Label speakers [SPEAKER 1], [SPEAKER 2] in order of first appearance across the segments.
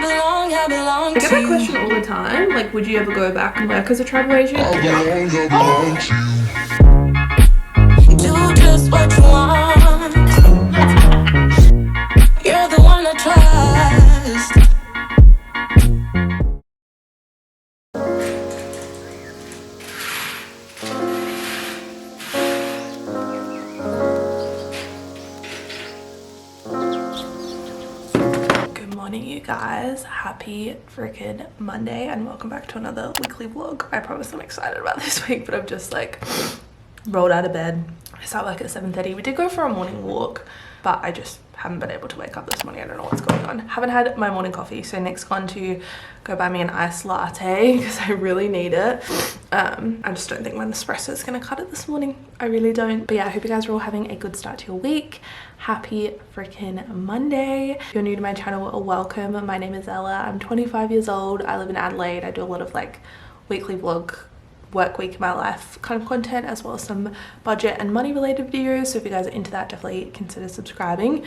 [SPEAKER 1] I get that question all the time, like, would you ever go back and work as a travel agent?
[SPEAKER 2] Do just what you want. You're the one I trust.
[SPEAKER 1] Good morning, you guys. Happy freaking Monday and welcome back to another weekly vlog. I promise I'm excited about this week, but I've just like rolled out of bed. I start work at 7:30. We did go for a morning walk, but I just haven't been able to wake up this morning. I don't know what's going on. Haven't had my morning coffee, so Nick's gone to go buy me an iced latte because I really need it. I just don't think my Nespresso is gonna cut it this morning. I really don't. But yeah, I hope you guys are all having a good start to your week. Happy freaking Monday. If you're new to my channel, welcome. My name is Ella. I'm 25 years old. I live in Adelaide. I do a lot of like weekly vlog, work week in my life kind of content, as well as some budget and money related videos. So if you guys are into that, definitely consider subscribing.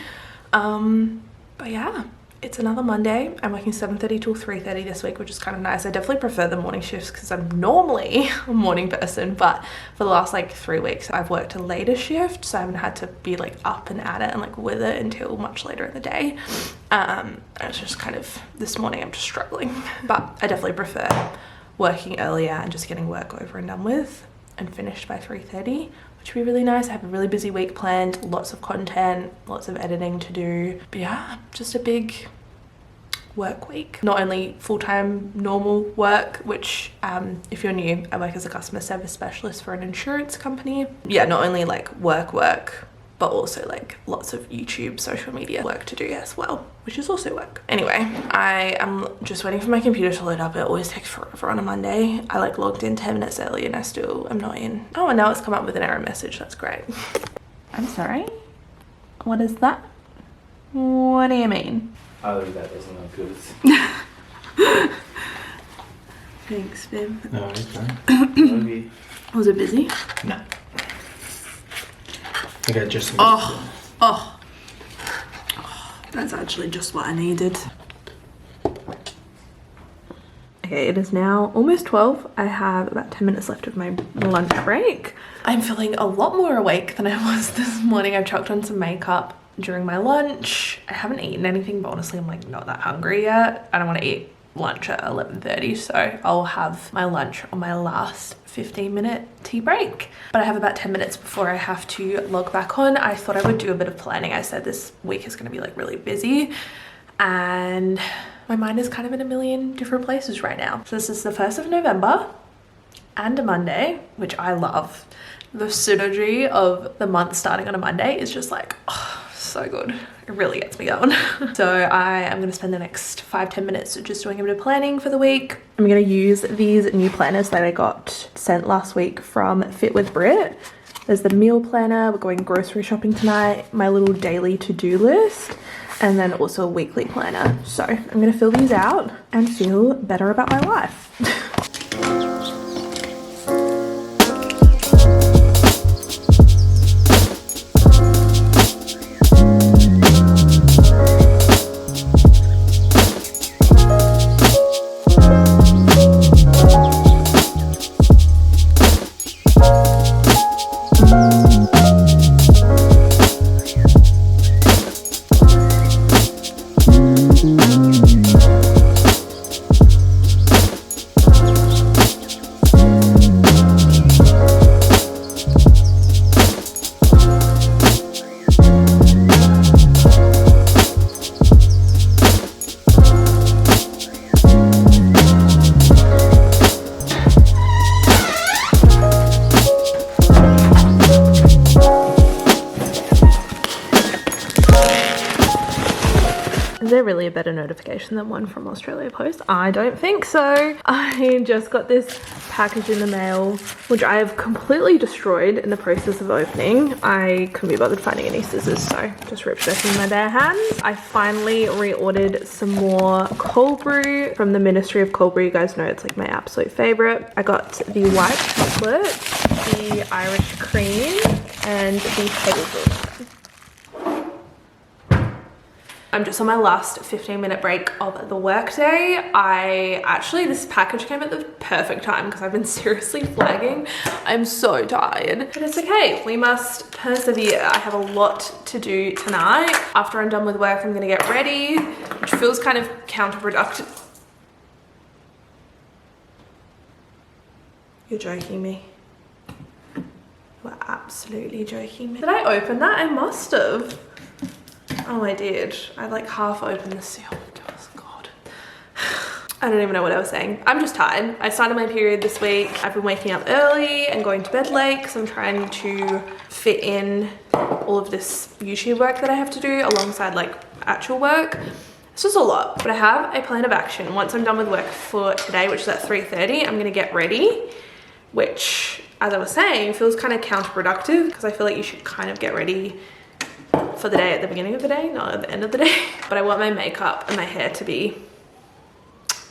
[SPEAKER 1] But yeah, it's another Monday. I'm working 7:30 till 3:30 this week, which is kind of nice. I definitely prefer the morning shifts because I'm normally a morning person, but for the last like 3 weeks I've worked a later shift, so I haven't had to be like up and at it and like with it until much later in the day. It's just kind of, this morning I'm just struggling, but I definitely prefer working earlier and just getting work over and done with and finished by 3:30, which would be really nice. I have a really busy week planned, lots of content, lots of editing to do. But yeah, just a big work week. Not only full-time normal work, which if you're new, I work as a customer service specialist for an insurance company. Yeah, not only like work, but also like lots of YouTube, social media work to do as well, which is also work. Anyway, I am just waiting for my computer to load up. It always takes forever on a Monday. I like logged in 10 minutes early and I still am not in. Oh, and now it's come up with an error message. That's great. I'm sorry. What is that? What do you mean?
[SPEAKER 3] Oh, that doesn't look good.
[SPEAKER 1] Thanks, babe.
[SPEAKER 3] No, it's fine.
[SPEAKER 1] Was it busy?
[SPEAKER 3] No. Okay, just.
[SPEAKER 1] Oh, that's actually just what I needed. Okay, it is now almost 12. I have about 10 minutes left of my lunch break. I'm feeling a lot more awake than I was this morning. I've chucked on some makeup during my lunch. I haven't eaten anything, but honestly I'm like not that hungry yet. I don't want to eat lunch at 11:30, so I'll have my lunch on my last 15-minute tea break. But I have about 10 minutes before I have to log back on. I thought I would do a bit of planning. I said this week is going to be like really busy and my mind is kind of in a million different places right now. So this is the 1st of November and a Monday, which I love. The synergy of the month starting on a Monday is just like, oh, so good. It really gets me going. So I am going to spend the next 5-10 minutes just doing a bit of planning for the week. I'm going to use these new planners that I got sent last week from Fit with Brit. There's the meal planner, we're going grocery shopping tonight, my little daily to-do list, and then also a weekly planner. So I'm going to fill these out and feel better about my life. Is there really a better notification than one from Australia Post? I don't think so. I just got this package in the mail, which I have completely destroyed in the process of opening. I couldn't be bothered finding any scissors, so just ripped it open with my bare hands. I finally reordered some more cold brew from the Ministry of Cold Brew. You guys know it's like my absolute favorite. I got the white chocolate, the Irish cream, and the hazelnut. I'm just on my last 15-minute break of the workday. This package came at the perfect time because I've been seriously flagging. I'm so tired, but it's okay. We must persevere. I have a lot to do tonight. After I'm done with work, I'm gonna get ready, which feels kind of counterproductive. You're joking me. You are absolutely joking me. Did I open that? I must have. Oh, I did. I like half opened the seal. Oh, God. I don't even know what I was saying. I'm just tired. I started my period this week. I've been waking up early and going to bed late because I'm trying to fit in all of this YouTube work that I have to do alongside like actual work. It's just a lot, but I have a plan of action. Once I'm done with work for today, which is at 3:30, I'm gonna get ready, which, as I was saying, feels kind of counterproductive because I feel like you should kind of get ready for the day at the beginning of the day, not at the end of the day. But I want my makeup and my hair to be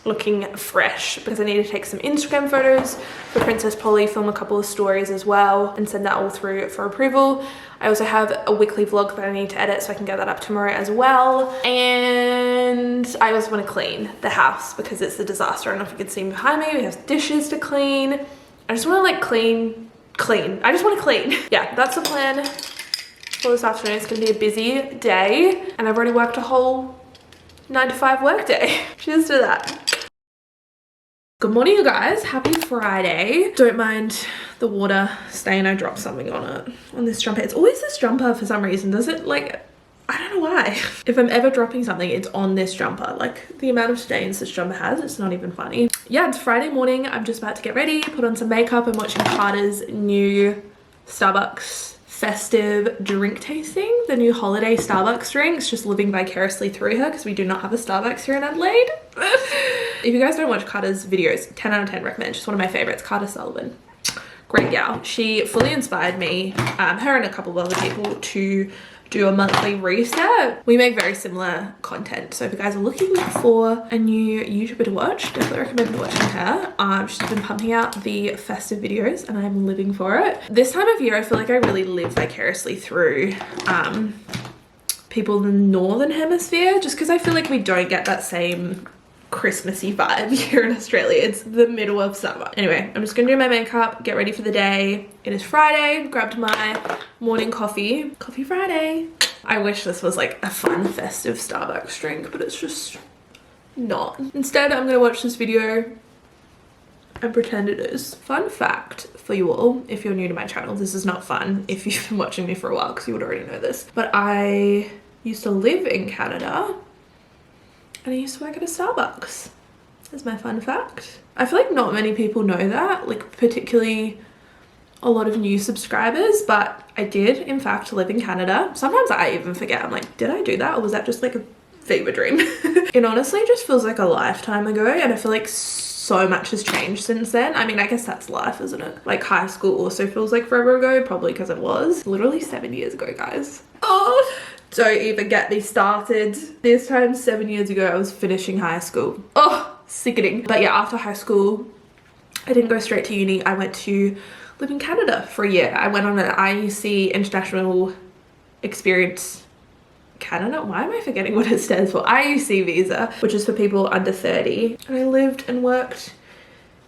[SPEAKER 1] looking fresh because I need to take some Instagram photos for Princess Polly, film a couple of stories as well, and send that all through for approval. I also have a weekly vlog that I need to edit, so I can get that up tomorrow as well. And I also want to clean the house because it's a disaster. I don't know if you can see behind me. We have dishes to clean. I just want to like clean. I just want to clean. Yeah, that's the plan for this afternoon. It's going to be a busy day and I've already worked a whole 9 to 5 work day. Cheers to that. Good morning, you guys. Happy Friday. Don't mind the water stain. I dropped something on it, on this jumper. It's always this jumper for some reason. Does it like, I don't know why. If I'm ever dropping something, it's on this jumper. Like the amount of stains this jumper has, it's not even funny. Yeah, it's Friday morning. I'm just about to get ready, put on some makeup. I'm watching Carter's new Starbucks festive drink tasting, the new holiday Starbucks drinks, just living vicariously through her because we do not have a Starbucks here in Adelaide. If you guys don't watch Carter's videos, 10 out of 10 recommend. She's one of my favorites. Carter Sullivan, great gal. She fully inspired me, her and a couple of other people, to do a monthly reset. We make very similar content, so if you guys are looking for a new YouTuber to watch, definitely recommend watching her. She's been pumping out the festive videos and I'm living for it. This time of year I feel like I really live vicariously through people in the northern hemisphere, just because I feel like we don't get that same Christmassy vibe here in Australia. It's the middle of summer. Anyway, I'm just gonna do my makeup, get ready for the day. It is Friday. Grabbed my morning coffee. Coffee Friday. I wish this was like a fun festive Starbucks drink, but it's just not. Instead, I'm gonna watch this video and pretend it is. Fun fact for you all, if you're new to my channel, this is not fun if you've been watching me for a while because you would already know this, but I used to live in Canada and I used to work at a Starbucks. That's my fun fact. I feel like not many people know that, like particularly a lot of new subscribers, but I did in fact live in Canada. Sometimes I even forget, I'm like, did I do that? Or was that just like a fever dream? It honestly just feels like a lifetime ago, and I feel like so much has changed since then. I mean, I guess that's life, isn't it? Like high school also feels like forever ago, probably because it was literally 7 years ago, guys. Oh, don't even get me started. This time 7 years ago, I was finishing high school. Oh, sickening. But yeah, after high school, I didn't go straight to uni. I went to live in Canada for a year. I went on an IUC International Experience Canada. Why am I forgetting what it stands for? IUC visa, which is for people under 30. And I lived and worked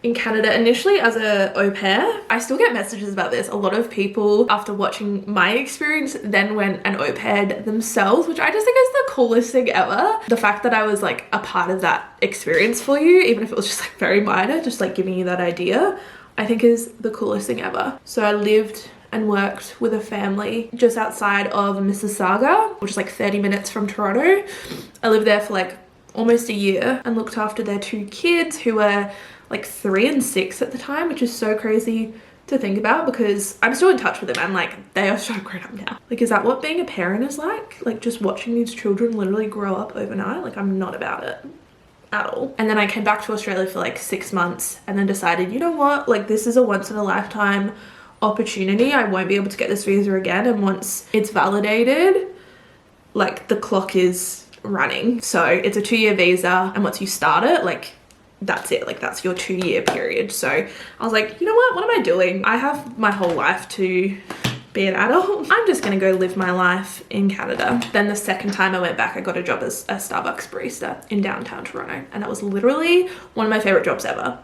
[SPEAKER 1] in Canada initially as a au pair. I still get messages about this. A lot of people after watching my experience then went and au paired themselves, which I just think is the coolest thing ever. The fact that I was like a part of that experience for you, even if it was just like very minor, just like giving you that idea, I think is the coolest thing ever. So I lived and worked with a family just outside of Mississauga, which is like 30 minutes from Toronto. I lived there for like almost a year and looked after their 2 kids who were like 3 and 6 at the time, which is so crazy to think about because I'm still in touch with them and like they are so grown up now. Like, is that what being a parent is like? Like just watching these children literally grow up overnight? Like I'm not about it at all. And then I came back to Australia for like 6 months and then decided, you know what, like this is a once in a lifetime opportunity. I won't be able to get this visa again, and once it's validated, like the clock is running. So it's a 2-year visa, and once you start it, like that's it, like that's your 2-year period. So I was like, you know what am I doing? I have my whole life to be an adult. I'm just gonna go live my life in Canada. Then the second time I went back, I got a job as a Starbucks barista in downtown Toronto, and that was literally one of my favorite jobs ever.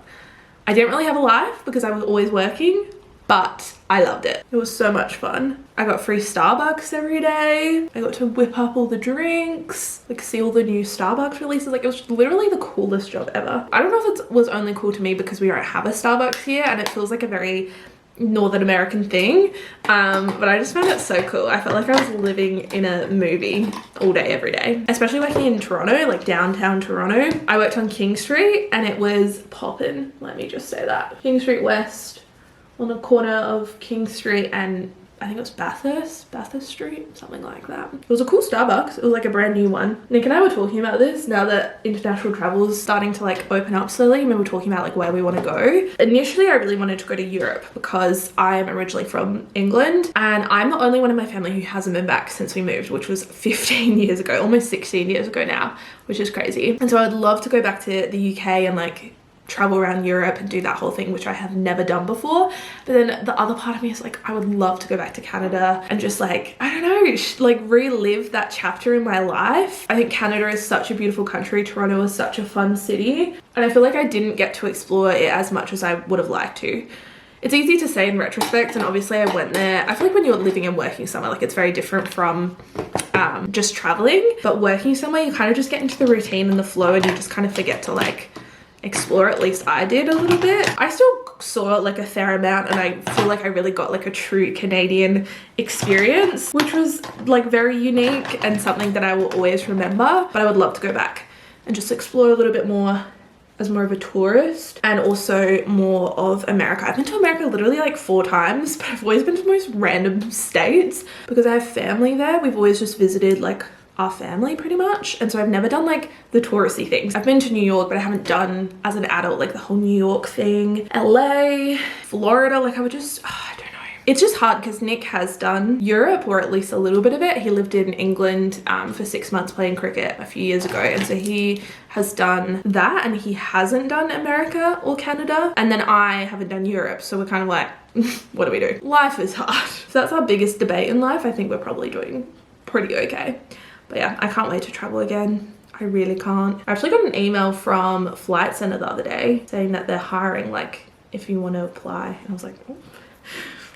[SPEAKER 1] I didn't really have a life because I was always working, but I loved it. It was so much fun. I got free Starbucks every day. I got to whip up all the drinks, like see all the new Starbucks releases. Like it was literally the coolest job ever. I don't know if it was only cool to me because we don't have a Starbucks here and it feels like a very Northern American thing, but I just found it so cool. I felt like I was living in a movie all day every day, especially working in Toronto, like downtown Toronto. I worked on King Street and it was poppin', let me just say that. King Street West, on the corner of King Street and I think it was Bathurst Street, something like that. It was a cool Starbucks. It was like a brand new one. Nick and I were talking about this now that international travel is starting to like open up slowly, and we were talking about like where we want to go. Initially, I really wanted to go to Europe because I'm originally from England and I'm the only one in my family who hasn't been back since we moved, which was 15 years ago, almost 16 years ago now, which is crazy. And so I'd love to go back to the UK and like travel around Europe and do that whole thing, which I have never done before. But then the other part of me is like, I would love to go back to Canada and just like, I don't know, like relive that chapter in my life. I think Canada is such a beautiful country. Toronto is such a fun city. And I feel like I didn't get to explore it as much as I would have liked to. It's easy to say in retrospect, and obviously I went there. I feel like when you're living and working somewhere, like it's very different from just traveling. But working somewhere, you kind of just get into the routine and the flow and you just kind of forget to like explore. At least I did a little bit. I still saw like a fair amount and I feel like I really got like a true Canadian experience, which was like very unique and something that I will always remember. But I would love to go back and just explore a little bit more as more of a tourist, and also more of America. I've been to America literally like 4 times, but I've always been to the most random states because I have family there. We've always just visited like our family pretty much, and so I've never done like the touristy things. I've been to New York, but I haven't done as an adult like the whole New York thing. LA, Florida, like I would just I don't know. It's just hard because Nick has done Europe, or at least a little bit of it. He lived in England for 6 months playing cricket a few years ago, and so he has done that, and he hasn't done America or Canada, and then I haven't done Europe, so we're kind of like what do we do? Life is hard. So that's our biggest debate in life. I think we're probably doing pretty okay. But yeah, I can't wait to travel again. I really can't. I actually got an email from Flight Centre the other day saying that they're hiring, like, if you want to apply. And I was like, oh,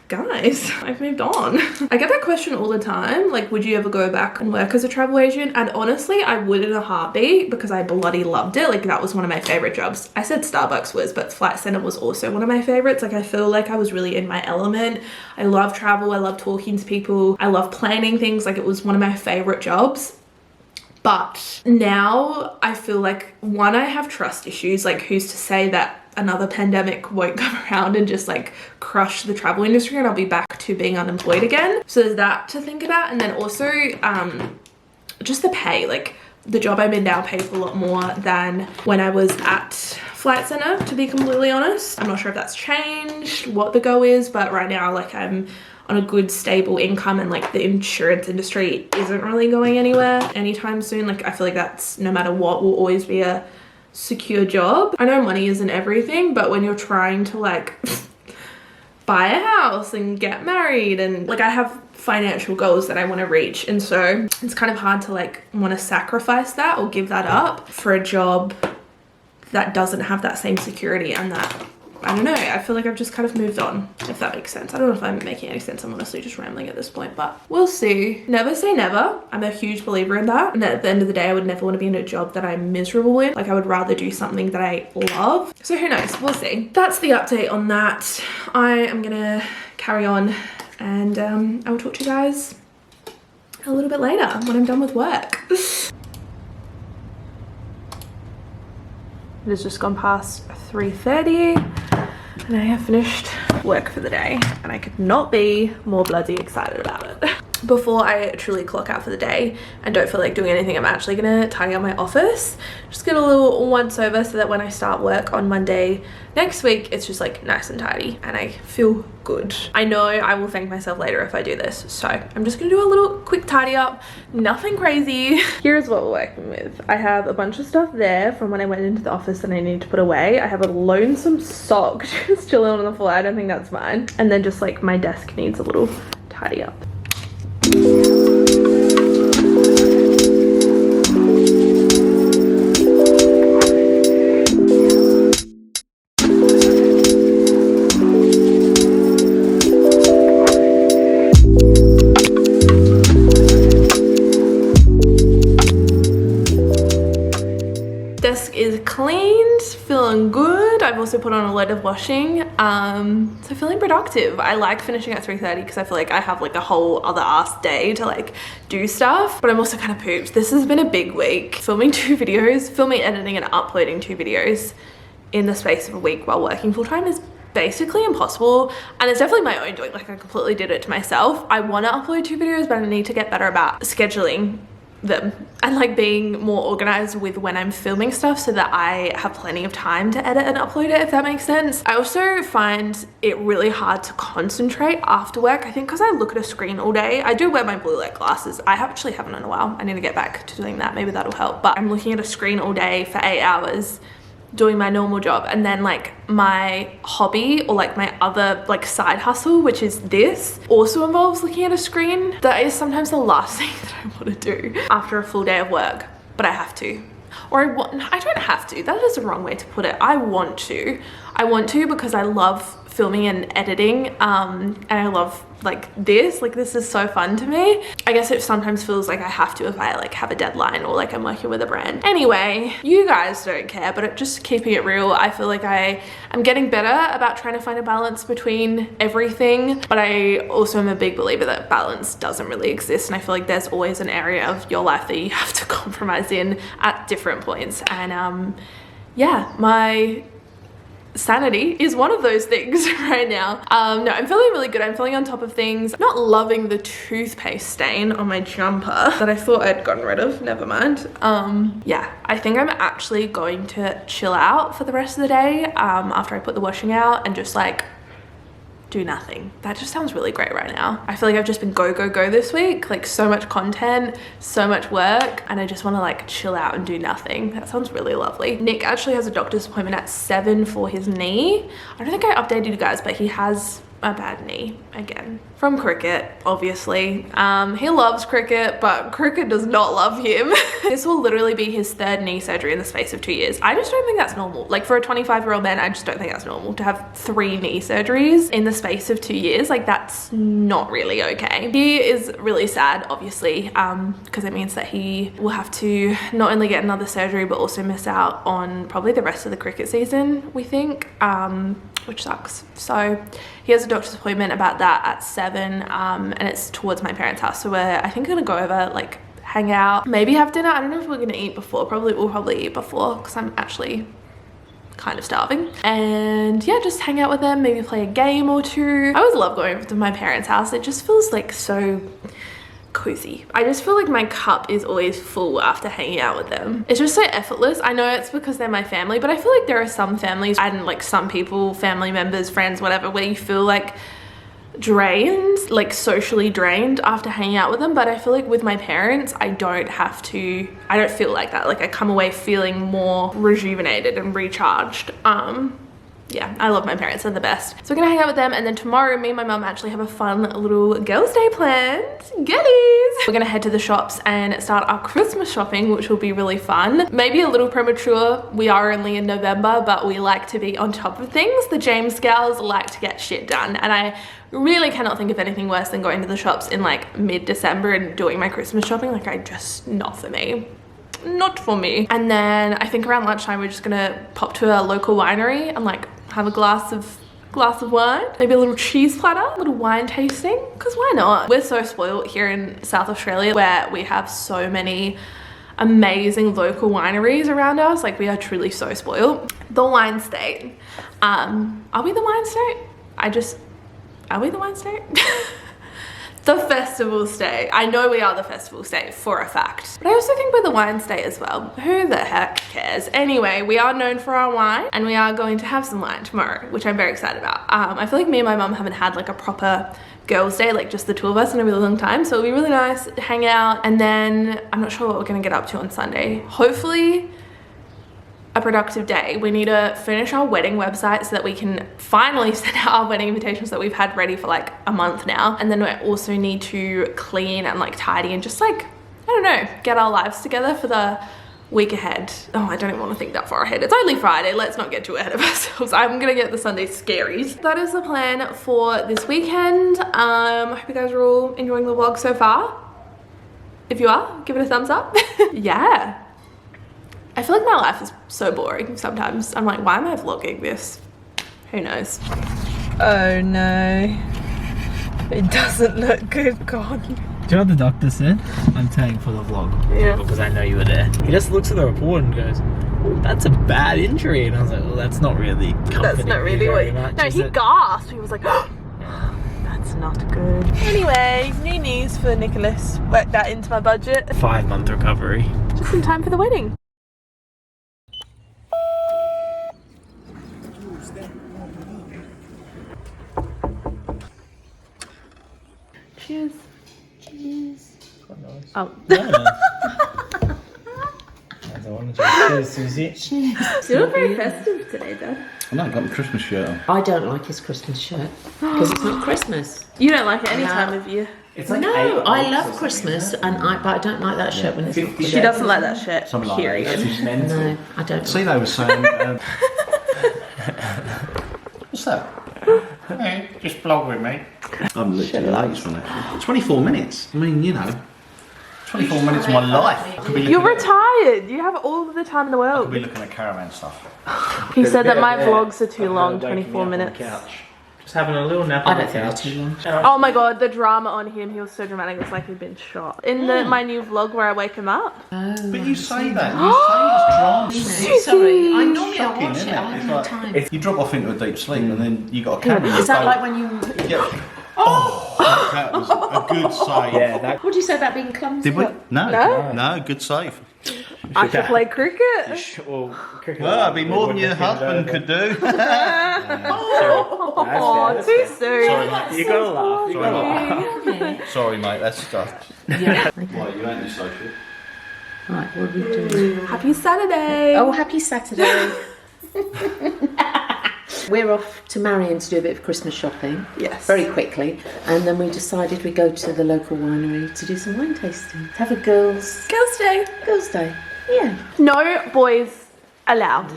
[SPEAKER 1] guys, I've moved on. I get that question all the time. Like, would you ever go back and work as a travel agent? And honestly, I would in a heartbeat because I bloody loved it. Like, that was one of my favorite jobs. I said Starbucks was, but Flight Centre was also one of my favorites. Like, I feel like I was really in my element. I love travel. I love talking to people. I love planning things. Like, it was one of my favorite jobs. But now I feel like, one, I have trust issues. Like, who's to say that another pandemic won't come around and just like crush the travel industry and I'll be back to being unemployed again. So there's that to think about. And then also just the pay. Like, the job I'm in now pays a lot more than when I was at Flight Centre, to be completely honest. I'm not sure if that's changed, what the go is, but right now like I'm on a good stable income, and like the insurance industry isn't really going anywhere anytime soon. Like, I feel like that's, no matter what, will always be a secure job. I know money isn't everything, but when you're trying to like buy a house and get married, and like I have financial goals that I want to reach, and so it's kind of hard to like want to sacrifice that or give that up for a job that doesn't have that same security. And that, I don't know, I feel like I've just kind of moved on, if that makes sense. I don't know if I'm making any sense. I'm honestly just rambling at this point, but we'll see. Never say never. I'm a huge believer in that. And at the end of the day, I would never want to be in a job that I'm miserable in. Like, I would rather do something that I love. So who knows? We'll see. That's the update on that. I am gonna carry on, and I will talk to you guys a little bit later when I'm done with work. It has just gone past 3:30 and I have finished work for the day, and I could not be more bloody excited about it. Before I truly clock out for the day and don't feel like doing anything, I'm actually gonna tidy up my office, just get a little once over so that when I start work on Monday next week, it's just like nice and tidy and I feel good. I know I will thank myself later if I do this, so I'm just gonna do a little quick tidy up, nothing crazy. Here's what we're working with. I have a bunch of stuff there from when I went into the office that I need to put away. I have a lonesome sock just chilling on the floor. I don't think that's mine. And then just like my desk needs a little tidy up. Desk is cleaned, feeling good. I've also put on a load of washing, so feeling productive. I like finishing at 3:30 because I feel like I have like a whole other ass day to like do stuff, but I'm also kind of pooped. This has been a big week. Filming 2 videos, filming, editing and uploading 2 videos in the space of a week while working full-time is basically impossible, and it's definitely my own doing. Like, I completely did it to myself. I want to upload 2 videos, but I need to get better about scheduling them and like being more organized with when I'm filming stuff so that I have plenty of time to edit and upload it, if that makes sense. I also find it really hard to concentrate after work. I think because I look at a screen all day. I do wear my blue light glasses. I actually haven't in a while. I need to get back to doing that. Maybe that'll help. But I'm looking at a screen all day for 8 hours doing my normal job, and then like my hobby or like my other like side hustle, which is this, also involves looking at a screen. That is sometimes the last thing that I want to do after a full day of work, but I have to. Or I don't have to, that is the wrong way to put it. I want to because I love filming and editing, and I love like this is so fun to me. I guess it sometimes feels like I have to if I like have a deadline or like I'm working with a brand. Anyway, you guys don't care, but just keeping it real, I feel like I am getting better about trying to find a balance between everything, but I also am a big believer that balance doesn't really exist, and I feel like there's always an area of your life that you have to compromise in at different points. And yeah, my sanity is one of those things right now. No, I'm feeling really good. I'm feeling on top of things. Not loving the toothpaste stain on my jumper that I thought I'd gotten rid of. Never mind. Yeah, I think I'm actually going to chill out for the rest of the day after I put the washing out and just like do nothing. That just sounds really great right now. I feel like I've just been go this week, like so much content, so much work, and I just want to like chill out and do nothing. That sounds really lovely. Nick actually has a doctor's appointment at 7 for his knee. I don't think I updated you guys, but he has a bad knee again from cricket, obviously. He loves cricket, but cricket does not love him. This will literally be his 3rd knee surgery in the space of 2 years. I just don't think that's normal. Like, for a 25-year-old man, I just don't think that's normal to have 3 knee surgeries in the space of 2 years. Like, that's not really okay. He is really sad, obviously, because it means that he will have to not only get another surgery but also miss out on probably the rest of the cricket season, we think, which sucks. So he has a doctor's appointment about that at 7, and it's towards my parents' house, so we're I think gonna go over, like hang out, maybe have dinner. I don't know if we're gonna eat before. We'll probably eat before because I'm actually kind of starving. And yeah, just hang out with them, maybe play a game or 2. I always love going to my parents' house. It just feels like so cozy. I just feel like my cup is always full after hanging out with them. It's just so effortless. I know it's because they're my family, but I feel like there are some families and like some people, family members, friends, whatever, where you feel like drained, like socially drained after hanging out with them. But I feel like with my parents, I don't feel like that. Like, I come away feeling more rejuvenated and recharged. Yeah, I love my parents, they're the best. So we're gonna hang out with them, and then tomorrow me and my mum actually have a fun little girls' day planned. Girlies! We're gonna head to the shops and start our Christmas shopping, which will be really fun. Maybe a little premature, we are only in November, but we like to be on top of things. The James gals like to get shit done, and I really cannot think of anything worse than going to the shops in like mid-December and doing my Christmas shopping. Like, not for me. Not for me. And then I think around lunchtime we're just gonna pop to a local winery and like have a glass of wine, maybe a little cheese platter, a little wine tasting, because why not? We're so spoiled here in South Australia where we have so many amazing local wineries around us. Like, we are truly so spoiled. The wine state. Are we the wine state? Are we the wine state? The festival state. I know we are the festival state for a fact, but I also think we're the wine state as well. Who the heck cares? Anyway, we are known for our wine, and we are going to have some wine tomorrow, which I'm very excited about. I feel like me and my mum haven't had like a proper girls' day, like just the 2 of us, in a really long time, so it'll be really nice to hang out. And then I'm not sure what we're gonna get up to on Sunday. Hopefully a productive day. We need to finish our wedding website so that we can finally send out our wedding invitations that we've had ready for like a month now. And then we also need to clean and like tidy and just like, I don't know, get our lives together for the week ahead. Oh, I don't even want to think that far ahead. It's only Friday. Let's not get too ahead of ourselves. I'm gonna get the Sunday scaries. That is the plan for this weekend. I hope you guys are all enjoying the vlog so far. If you are, give it a thumbs up. Yeah. I feel like my life is so boring sometimes. I'm like, why am I vlogging this? Who knows? Oh no. It doesn't look good, God.
[SPEAKER 4] Do you know what the doctor said? I'm taking for the vlog.
[SPEAKER 1] Yeah.
[SPEAKER 4] Because I know you were there. He just looks at the report and goes, "Oh, that's a bad injury." And I was like, well, that's not really comforting.
[SPEAKER 1] That's not really what. No, he gasped. He was like, oh, that's not good. Anyway, new news for Nicholas. Worked that into my budget.
[SPEAKER 4] 5-month recovery.
[SPEAKER 1] Just in time for the wedding. Cheers. Cheers.
[SPEAKER 4] Quite nice.
[SPEAKER 1] Oh.
[SPEAKER 4] Cheers, Susie.
[SPEAKER 5] Cheers.
[SPEAKER 1] You look very festive today, Dad.
[SPEAKER 3] I know, I got my Christmas shirt on.
[SPEAKER 5] I don't like his Christmas shirt because it's not Christmas.
[SPEAKER 1] You don't like it any
[SPEAKER 5] No.
[SPEAKER 1] time of year.
[SPEAKER 4] It's like
[SPEAKER 5] No,
[SPEAKER 4] 8
[SPEAKER 5] I
[SPEAKER 4] months or
[SPEAKER 5] love
[SPEAKER 4] something,
[SPEAKER 5] Christmas,
[SPEAKER 4] isn't it?
[SPEAKER 5] and but I don't like that shirt when it's not
[SPEAKER 4] 50
[SPEAKER 5] Christmas.
[SPEAKER 1] She doesn't like that shit.
[SPEAKER 3] Something like that.
[SPEAKER 1] Period.
[SPEAKER 4] That's just mental.
[SPEAKER 5] No, I don't.
[SPEAKER 3] See, they were saying... what's that?
[SPEAKER 4] Hey, just vlog with me.
[SPEAKER 3] I'm literally late for that. 24 minutes. I mean, you know, 24 minutes of my life. I could be looking
[SPEAKER 1] You're
[SPEAKER 3] at-
[SPEAKER 1] retired. You have all of the time in the
[SPEAKER 3] I could
[SPEAKER 1] world.
[SPEAKER 3] be looking at caravan stuff.
[SPEAKER 1] He said that my vlogs are too long, 24 minutes.
[SPEAKER 4] Just having a little nap
[SPEAKER 5] I
[SPEAKER 4] on the
[SPEAKER 5] don't think
[SPEAKER 4] couch.
[SPEAKER 5] it's too long.
[SPEAKER 1] Oh my god, the drama on him. He was so dramatic. It's like he'd been shot. In my new vlog where I wake him up.
[SPEAKER 3] But you say that. You say it's drama.
[SPEAKER 5] Sorry, I normally
[SPEAKER 3] Shocking,
[SPEAKER 5] watch
[SPEAKER 3] isn't
[SPEAKER 5] it. I
[SPEAKER 3] it?
[SPEAKER 5] have
[SPEAKER 3] It's
[SPEAKER 5] no
[SPEAKER 3] like-
[SPEAKER 5] time.
[SPEAKER 3] If you drop off into a deep sleep and then you got a camera.
[SPEAKER 5] Is that like when you?
[SPEAKER 3] Yeah. Oh, that was a good save.
[SPEAKER 4] Yeah, that.
[SPEAKER 5] What do you say about being clumsy?
[SPEAKER 3] Did we?
[SPEAKER 1] No?
[SPEAKER 3] No, good save.
[SPEAKER 1] I should play cricket.
[SPEAKER 4] Well,
[SPEAKER 3] Well, that'd be more than your husband could do.
[SPEAKER 1] Oh, too soon.
[SPEAKER 3] Sorry, mate.
[SPEAKER 4] You gotta laugh. You
[SPEAKER 3] Sorry,
[SPEAKER 4] gotta
[SPEAKER 3] mate.
[SPEAKER 4] laugh.
[SPEAKER 3] Sorry, mate. That's stuff.
[SPEAKER 5] Yeah.
[SPEAKER 3] Right, you ain't your social.
[SPEAKER 5] Right, what are we doing?
[SPEAKER 1] Happy Saturday.
[SPEAKER 5] Oh, happy Saturday. We're off to Marion to do a bit of Christmas shopping.
[SPEAKER 1] Yes.
[SPEAKER 5] Very quickly. And then we decided we'd go to the local winery to do some wine tasting. Have a girls'
[SPEAKER 1] Girls' Day.
[SPEAKER 5] Yeah.
[SPEAKER 1] No boys allowed.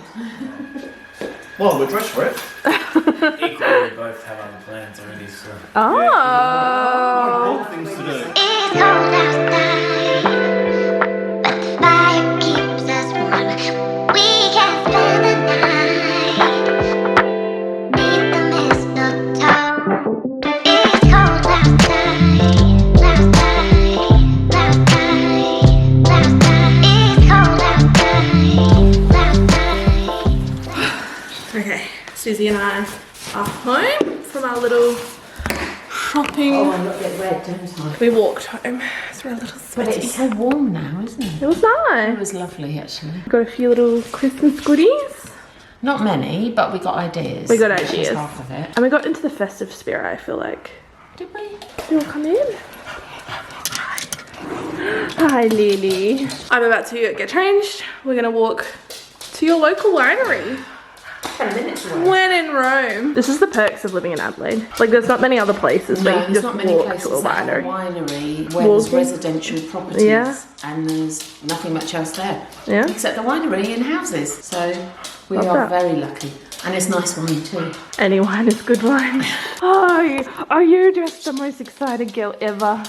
[SPEAKER 3] Well, we're dressed for it.
[SPEAKER 4] Equally, we both have other plans already, so.
[SPEAKER 1] Oh.
[SPEAKER 3] Things to do.
[SPEAKER 6] It's cold outside, but the fire keeps us warm. We can spend the night beneath the mistletoe. It's cold outside, It's cold outside,
[SPEAKER 1] Okay, Susie and I are home from our little shopping.
[SPEAKER 5] Oh, I'm not yet red, don't I?
[SPEAKER 1] We walked home, so we're a little
[SPEAKER 5] But
[SPEAKER 1] sweaty.
[SPEAKER 5] it's so warm now, isn't it?
[SPEAKER 1] It was
[SPEAKER 5] It
[SPEAKER 1] nice.
[SPEAKER 5] was lovely, actually.
[SPEAKER 1] Got a few little Christmas goodies.
[SPEAKER 5] Not many, but we got ideas.
[SPEAKER 1] We got
[SPEAKER 5] which is
[SPEAKER 1] ideas.
[SPEAKER 5] half of it.
[SPEAKER 1] And we got into the festive spirit, I feel like.
[SPEAKER 5] Did we?
[SPEAKER 1] You want to come in? Hi, Lily. I'm about to get changed. We're going to walk to your local winery.
[SPEAKER 5] 10 minutes away.
[SPEAKER 1] When in Rome. This is the perks of living in Adelaide. Like, there's not many other places where you can
[SPEAKER 5] there's
[SPEAKER 1] just
[SPEAKER 5] not many
[SPEAKER 1] walk
[SPEAKER 5] places
[SPEAKER 1] to a
[SPEAKER 5] that have a
[SPEAKER 1] winery.
[SPEAKER 5] winery where there's
[SPEAKER 1] Walking.
[SPEAKER 5] residential properties
[SPEAKER 1] Yeah.
[SPEAKER 5] and there's nothing much else there.
[SPEAKER 1] Yeah.
[SPEAKER 5] Except the winery and houses. So we
[SPEAKER 1] Love
[SPEAKER 5] are
[SPEAKER 1] that.
[SPEAKER 5] very lucky. And it's nice wine too.
[SPEAKER 1] Any wine is good wine. Oh, are you just the most excited girl ever?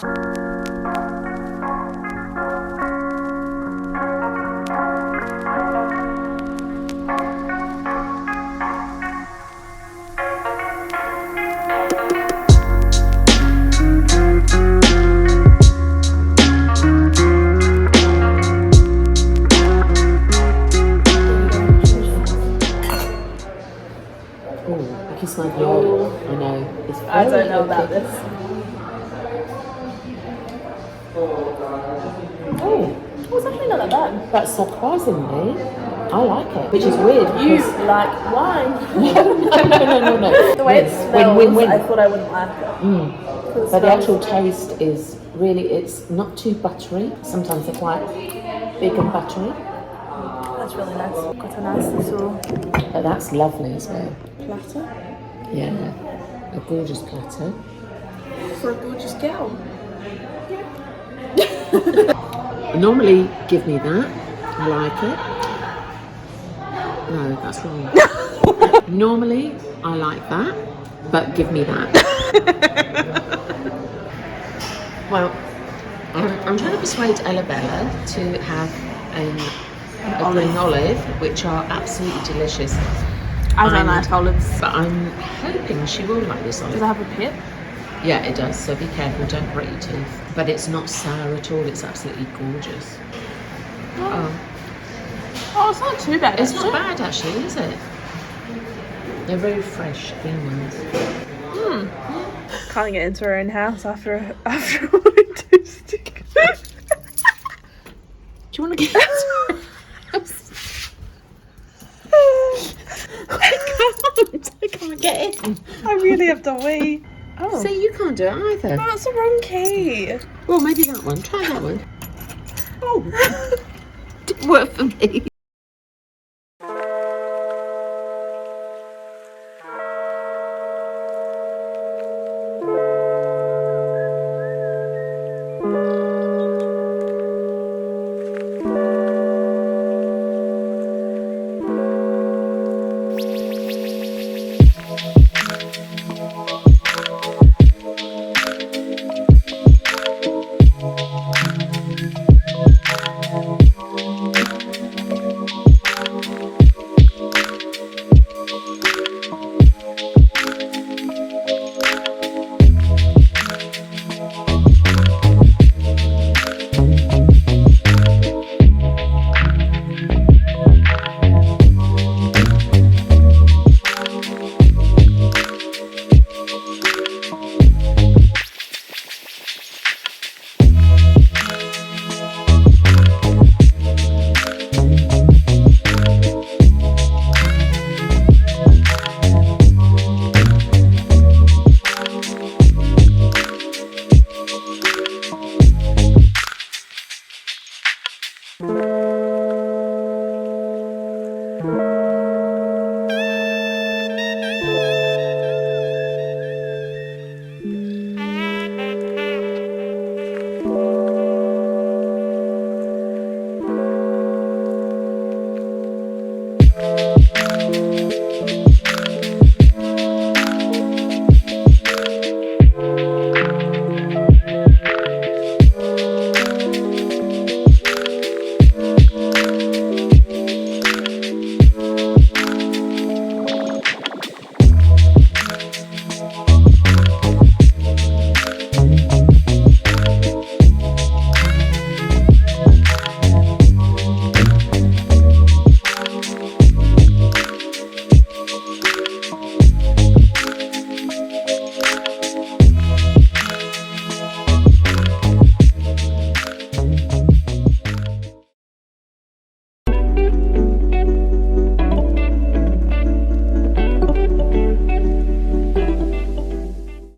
[SPEAKER 5] Oh, I can smell the oil. I know. It's
[SPEAKER 1] I
[SPEAKER 5] very
[SPEAKER 1] don't know about
[SPEAKER 5] oaky.
[SPEAKER 1] this.
[SPEAKER 5] Oh,
[SPEAKER 1] It's actually not that bad.
[SPEAKER 5] but surprisingly, I like it. Which is weird.
[SPEAKER 1] You
[SPEAKER 5] because-
[SPEAKER 1] like wine.
[SPEAKER 5] no.
[SPEAKER 1] The way it smells,
[SPEAKER 5] Win.
[SPEAKER 1] I thought I wouldn't like it.
[SPEAKER 5] But the actual taste is really, it's not too buttery. Sometimes they're quite big and buttery.
[SPEAKER 1] I it's really nice. Got a nice little
[SPEAKER 5] But that's lovely as well.
[SPEAKER 1] platter
[SPEAKER 5] Yeah, a gorgeous platter.
[SPEAKER 1] for a gorgeous girl.
[SPEAKER 5] Normally, give me that. I like it. No, that's wrong. Normally, I like that, but give me that. Well, I'm trying to persuade Ella Bella to have a green olive, which are absolutely delicious.
[SPEAKER 1] I don't like olives.
[SPEAKER 5] But I'm hoping she will like this olive.
[SPEAKER 1] Does it have a pit?
[SPEAKER 5] Yeah, it does, so be careful, don't break your teeth. But it's not sour at all, it's absolutely gorgeous. Oh,
[SPEAKER 1] Oh, it's not too bad.
[SPEAKER 5] it's not bad actually, is it? They're very fresh, green ones.
[SPEAKER 1] Can't get into her own house after a wine tasting.
[SPEAKER 5] Do you want to get into her house? I can't get in.
[SPEAKER 1] I really have to wait. Oh,
[SPEAKER 5] See, you can't do it either.
[SPEAKER 1] no, that's the wrong key.
[SPEAKER 5] Well, maybe that one. Try that one. Oh, didn't work for me.